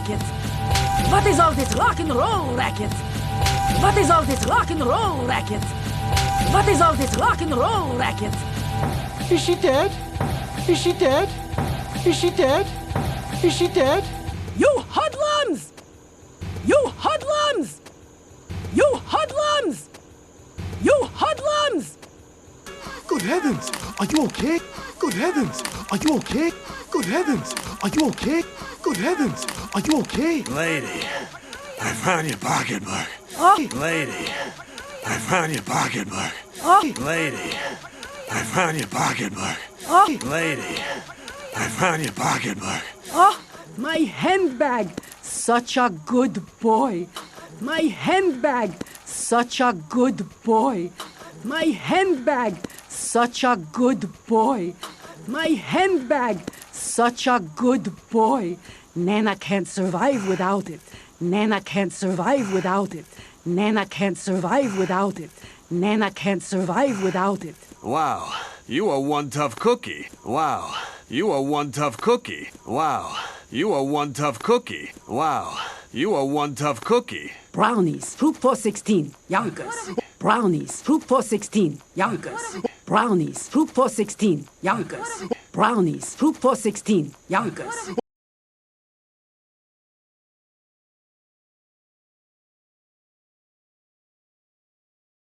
racket? What is all this rock and roll racket? What is all this rock and roll racket? What is all this rock and roll racket? Is she dead? Is she dead? Is she dead? Is she dead? You hoodlums! You hoodlums! You hoodlums! You hoodlums! Good heavens! Are you okay? Good heavens! Are you okay? Good heavens! Are you okay? Good heavens! Are you okay? Lady, I found your pocketbook. Oh. Lady, I found your pocketbook. Oh. Lady, I found your pocketbook. Oh. Lady, I found your pocketbook. Oh, my handbag! Such a good boy! My handbag! Such a good boy! My handbag! Such a good boy! My handbag! Such a good boy! Nana can't survive without it. Nana can't survive without it. Nana can't survive without it. Nana can't survive without it. Wow, you are one tough cookie. Wow, you are one tough cookie. Wow, you are one tough cookie. Wow, you are one tough cookie. Brownies, fruit for 16, Yonkers. Brownies, fruit for 16, Yonkers. Brownies, fruit for 16, Yonkers. Brownies, fruit for 16, Yonkers.